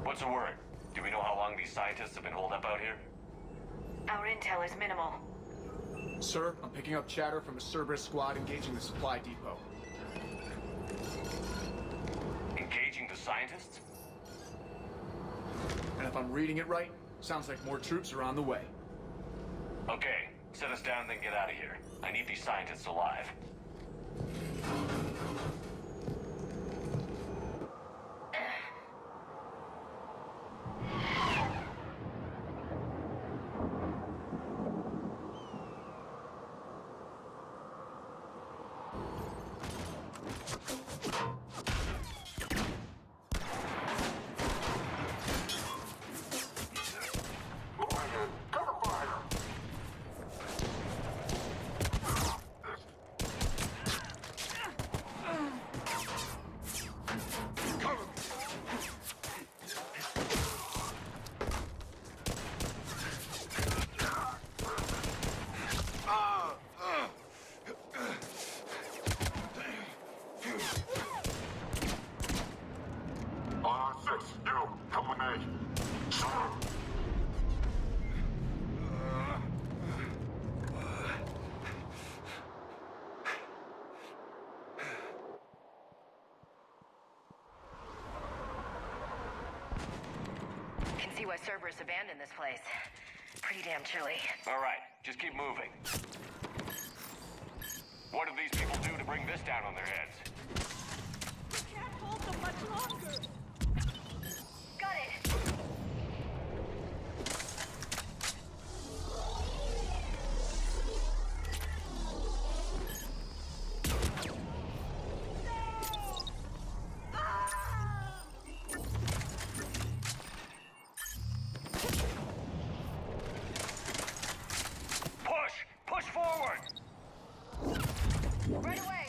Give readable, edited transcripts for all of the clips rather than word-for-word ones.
What's the word? Do we know how long these scientists have been holed up out here? Our intel is minimal. Sir, I'm picking up chatter from a Cerberus squad engaging the supply depot. Engaging the scientists? And if I'm reading it right, sounds like more troops are on the way. Okay, set us down, then get out of here. I need these scientists alive. Can see why Cerberus abandoned this place. Pretty damn chilly. All right, just keep moving. What do these people do to bring this down on their heads? We can't hold them much longer. Got it! Push forward! Right away!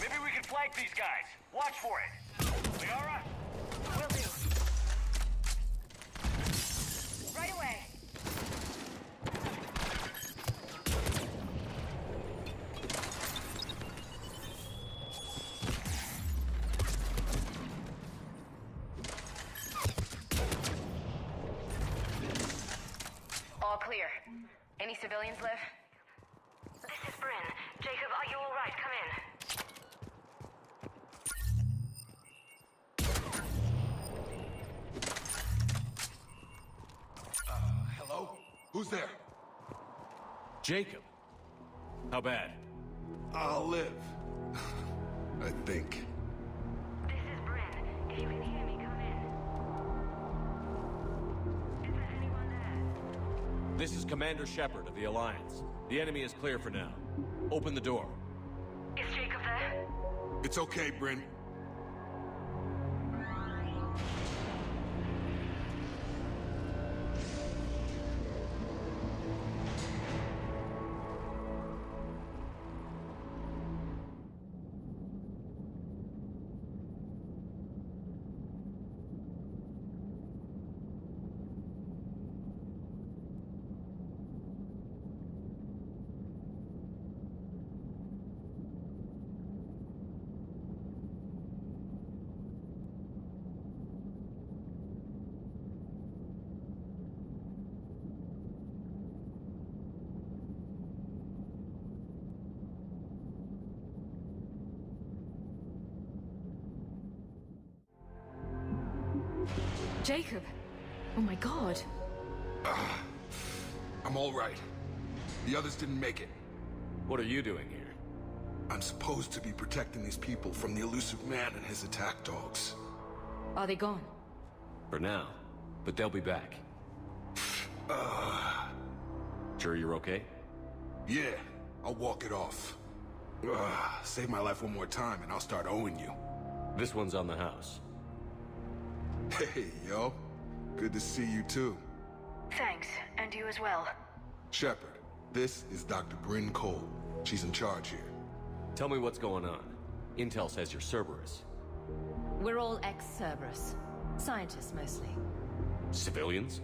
Maybe we can flank these guys. Watch for it. Liara? Will do. Right away! All clear. Any civilians live? This is Bryn. Jacob, are you all right? Come in. Hello? Who's there? Jacob. How bad? I'll live. I think. This is Bryn. If you can hear me, come in. Is there anyone there? This is Commander Shepard of the Alliance. The enemy is clear for now. Open the door. Is Jacob there? It's okay, Bryn. Jacob! Oh my god. I'm all right. The others didn't make it. What are you doing here? I'm supposed to be protecting these people from the elusive man and his attack dogs. Are they gone? For now. But they'll be back. Sure you're okay? Yeah, I'll walk it off. Save my life one more time and I'll start owing you. This one's on the house. Hey, yo. Good to see you too. Thanks, and you as well. Shepard, this is Dr. Bryn Cole. She's in charge here. Tell me what's going on. Intel says you're Cerberus. We're all ex-Cerberus. Scientists, mostly. Civilians?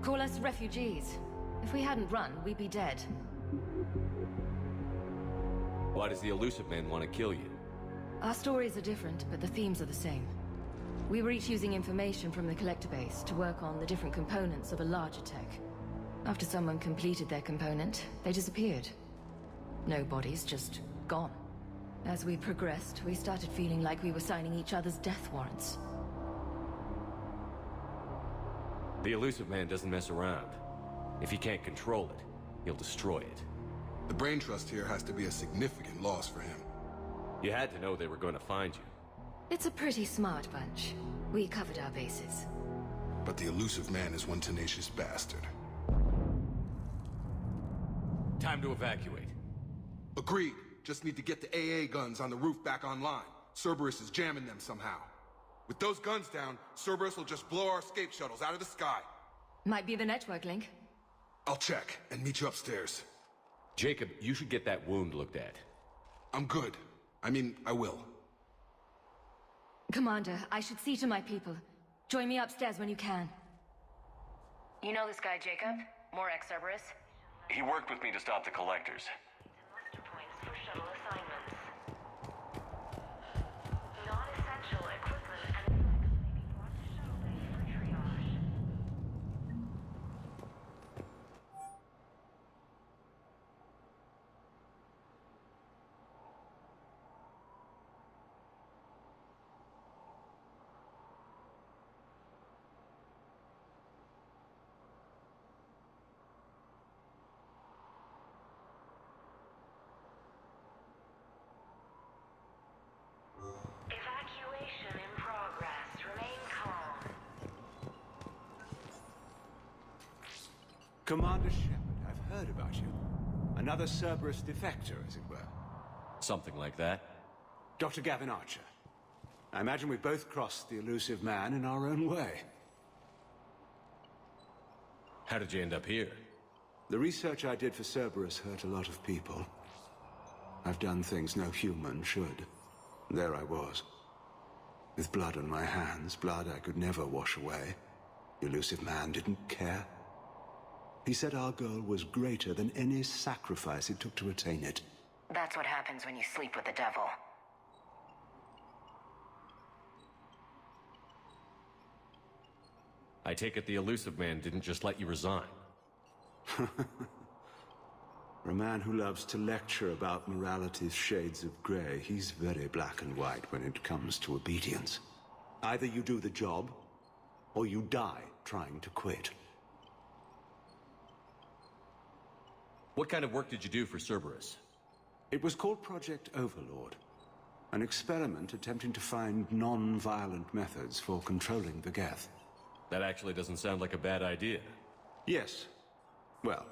Call us refugees. If we hadn't run, we'd be dead. Why does the elusive man want to kill you? Our stories are different, but the themes are the same. We were each using information from the Collector base to work on the different components of a larger tech. After someone completed their component, they disappeared. No bodies, just gone. As we progressed, we started feeling like we were signing each other's death warrants. The elusive man doesn't mess around. If he can't control it, he'll destroy it. The brain trust here has to be a significant loss for him. You had to know they were going to find you. It's a pretty smart bunch. We covered our bases. But the elusive man is one tenacious bastard. Time to evacuate. Agreed. Just need to get the AA guns on the roof back online. Cerberus is jamming them somehow. With those guns down, Cerberus will just blow our escape shuttles out of the sky. Might be the network link. I'll check and meet you upstairs. Jacob, you should get that wound looked at. I'm good. I mean, I will. Commander, I should see to my people. Join me upstairs when you can. You know this guy, Jacob? More ex-Cerberus? He worked with me to stop the collectors. Muster points for shuttle assignments. Non-essential equipment and effects may be brought to shuttle bay for triage. Evacuation in progress. Remain calm. Commander Shepard, I've heard about you. Another Cerberus defector, as it were. Something like that. Dr. Gavin Archer. I imagine we both crossed the elusive man in our own way. How did you end up here? The research I did for Cerberus hurt a lot of people. I've done things no human should. There I was. With blood on my hands, blood I could never wash away. The elusive man didn't care. He said our goal was greater than any sacrifice it took to attain it. That's what happens when you sleep with the devil. I take it the elusive man didn't just let you resign. For a man who loves to lecture about morality's shades of grey, he's very black and white when it comes to obedience. Either you do the job, or you die trying to quit. What kind of work did you do for Cerberus? It was called Project Overlord, an experiment attempting to find non-violent methods for controlling the Geth. That actually doesn't sound like a bad idea. Yes. Well,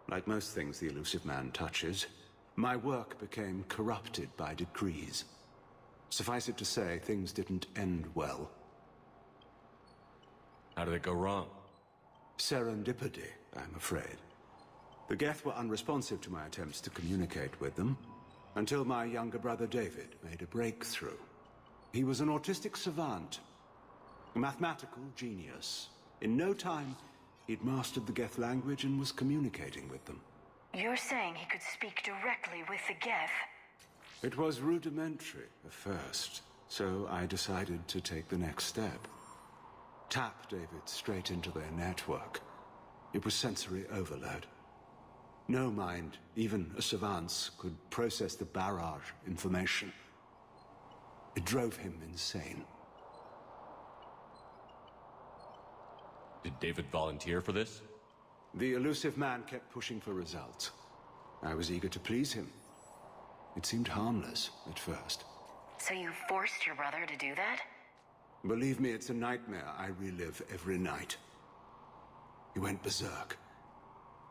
like most things the elusive man touches, my work became corrupted by decrees. Suffice it to say, things didn't end well. How did it go wrong? Serendipity, I'm afraid. The Geth were unresponsive to my attempts to communicate with them, until my younger brother David made a breakthrough. He was an autistic savant, a mathematical genius. In no time, he'd mastered the Geth language and was communicating with them. You're saying he could speak directly with the Geth? It was rudimentary at first, so I decided to take the next step. Tap David straight into their network. It was sensory overload. No mind, even a savant's, could process the barrage information. It drove him insane. Did David volunteer for this? The elusive man kept pushing for results. I was eager to please him. It seemed harmless at first. So you forced your brother to do that? Believe me, it's a nightmare I relive every night. He went berserk.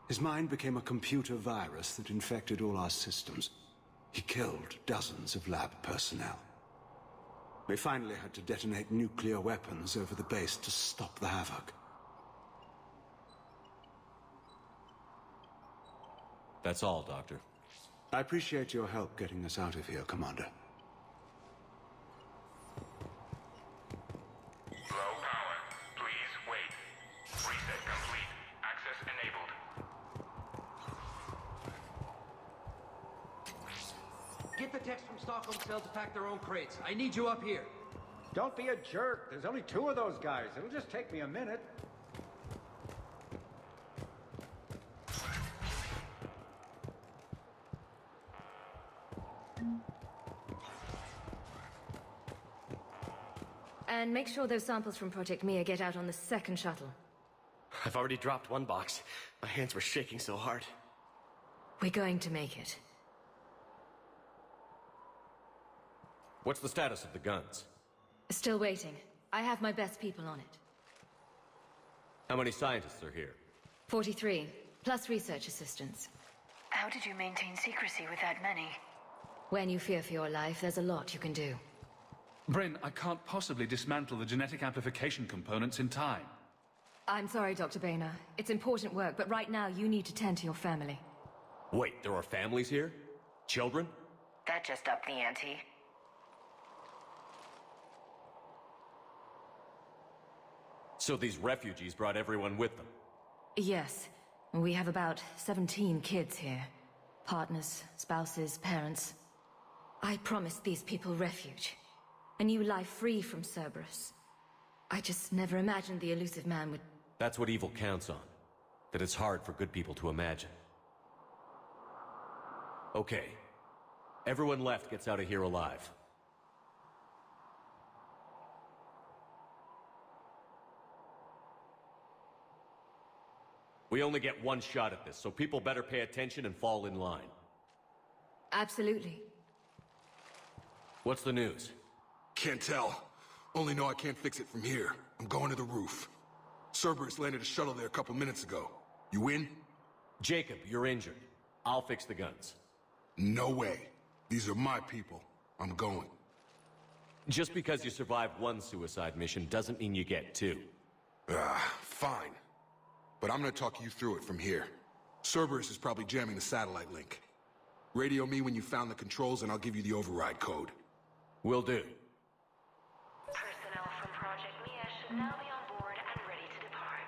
His mind became a computer virus that infected all our systems. He killed dozens of lab personnel. They finally had to detonate nuclear weapons over the base to stop the havoc. That's all, Doctor. I appreciate your help getting us out of here, Commander. Low power. Please wait. Reset complete. Access enabled. Get the techs from Stockholm Cell to pack their own crates. I need you up here. Don't be a jerk. There's only 2 of those guys. It'll just take me a minute. And make sure those samples from Project Mia get out on the second shuttle. I've already dropped one box. My hands were shaking so hard. We're going to make it. What's the status of the guns? Still waiting. I have my best people on it. How many scientists are here? 43, plus research assistants. How did you maintain secrecy with that many? When you fear for your life, there's a lot you can do. Bryn, I can't possibly dismantle the genetic amplification components in time. I'm sorry, Dr. Boehner. It's important work, but right now you need to tend to your family. Wait, there are families here? Children? That just upped the ante. So these refugees brought everyone with them? Yes. We have about 17 kids here. Partners, spouses, parents. I promised these people refuge. A new life free from Cerberus. I just never imagined the elusive man would... That's what evil counts on. That it's hard for good people to imagine. Okay. Everyone left gets out of here alive. We only get one shot at this, so people better pay attention and fall in line. Absolutely. What's the news? Can't tell. Only know I can't fix it from here. I'm going to the roof. Cerberus landed a shuttle there a couple minutes ago. You in? Jacob, you're injured. I'll fix the guns. No way. These are my people. I'm going. Just because you survived one suicide mission doesn't mean you get 2. Fine. But I'm gonna talk you through it from here. Cerberus is probably jamming the satellite link. Radio me when you found the controls and I'll give you the override code. Will do. Personnel from Project Mia should now be on board and ready to depart.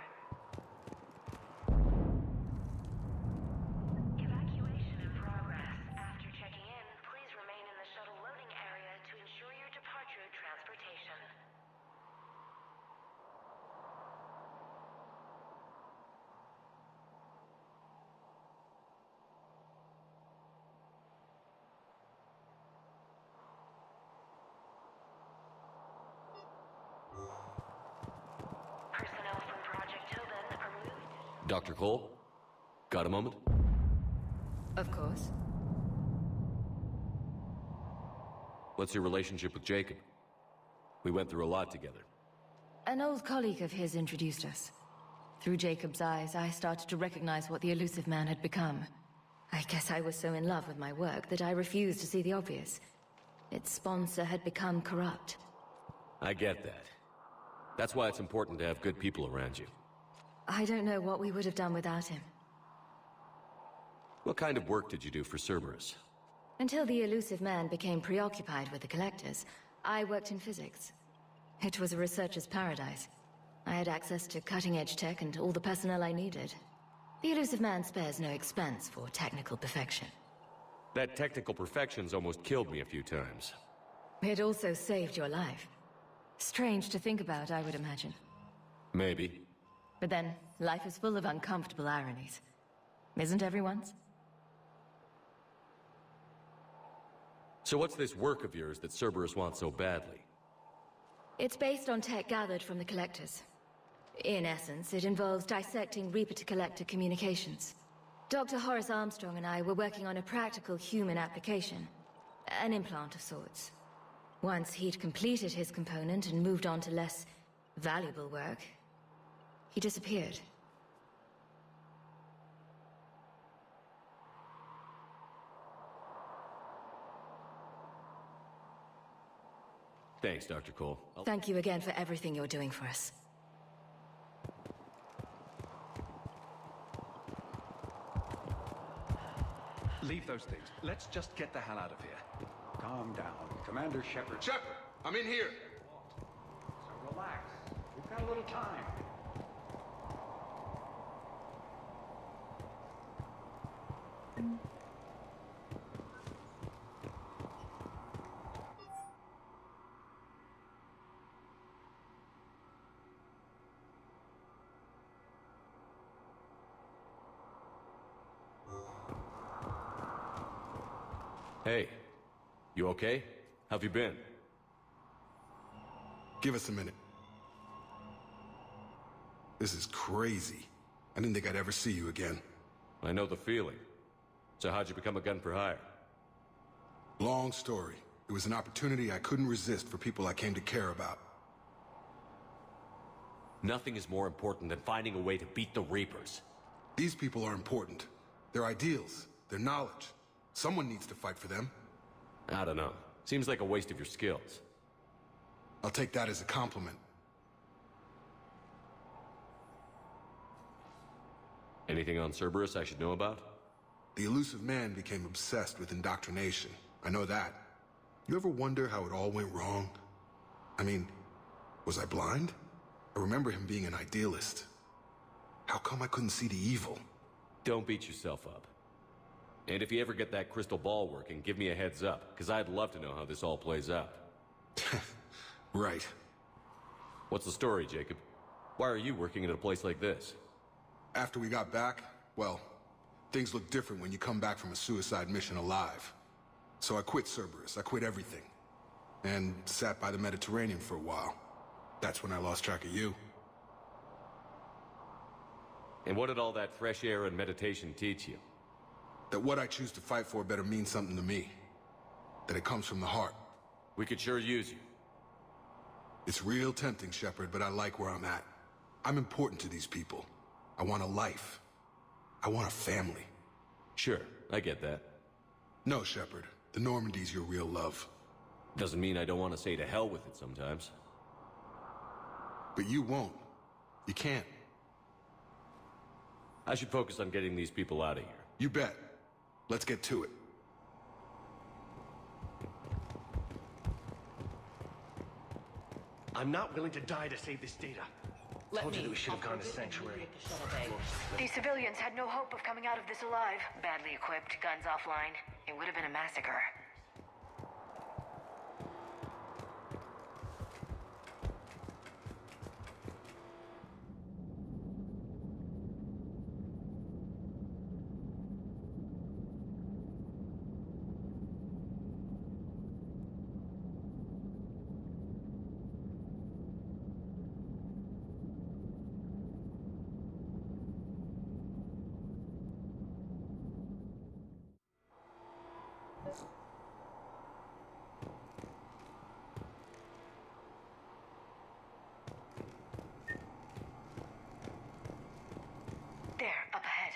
Evacuation in progress. After checking in, please remain in the shuttle loading area to ensure your departure transportation. Personnel from Project Tobin are moved. Dr. Cole? Got a moment? Of course. What's your relationship with Jacob? We went through a lot together. An old colleague of his introduced us. Through Jacob's eyes, I started to recognize what the elusive man had become. I guess I was so in love with my work that I refused to see the obvious. Its sponsor had become corrupt. I get that. That's why it's important to have good people around you. I don't know what we would have done without him. What kind of work did you do for Cerberus? Until the elusive man became preoccupied with the Collectors, I worked in physics. It was a researcher's paradise. I had access to cutting-edge tech and all the personnel I needed. The elusive man spares no expense for technical perfection. That technical perfection's almost killed me a few times. It also saved your life. Strange to think about, I would imagine. Maybe. But then, life is full of uncomfortable ironies. Isn't everyone's? So what's this work of yours that Cerberus wants so badly? It's based on tech gathered from the Collectors. In essence, it involves dissecting Reaper-to-Collector communications. Dr. Horace Armstrong and I were working on a practical human application. An implant of sorts. Once he'd completed his component and moved on to less valuable work, he disappeared. Thanks, Dr. Cole. Thank you again for everything you're doing for us. Leave those things. Let's just get the hell out of here. Calm down. Commander Shepard. Shepard, I'm in here. So relax. We've got a little time. Hey, you okay? How've you been? Give us a minute. This is crazy. I didn't think I'd ever see you again. I know the feeling. So how'd you become a gun for hire? Long story. It was an opportunity I couldn't resist for people I came to care about. Nothing is more important than finding a way to beat the Reapers. These people are important. Their ideals, their knowledge. Someone needs to fight for them. I don't know. Seems like a waste of your skills. I'll take that as a compliment. Anything on Cerberus I should know about? The Elusive Man became obsessed with indoctrination. I know that. You ever wonder how it all went wrong? I mean, was I blind? I remember him being an idealist. How come I couldn't see the evil? Don't beat yourself up. And if you ever get that crystal ball working, give me a heads up, because I'd love to know how this all plays out. Right. What's the story, Jacob? Why are you working at a place like this? After we got back, well, things look different when you come back from a suicide mission alive. So I quit Cerberus, I quit everything. And sat by the Mediterranean for a while. That's when I lost track of you. And what did all that fresh air and meditation teach you? That what I choose to fight for better mean something to me. That it comes from the heart. We could sure use you. It's real tempting, Shepard, but I like where I'm at. I'm important to these people. I want a life. I want a family. Sure, I get that. No, Shepard. The Normandy's your real love. Doesn't mean I don't want to say to hell with it sometimes. But you won't. You can't. I should focus on getting these people out of here. You bet. Let's get to it. I'm not willing to die to save this data. Told you that we should have gone to Sanctuary. These civilians had no hope of coming out of this alive. Badly equipped, guns offline. It would have been a massacre. There, up ahead.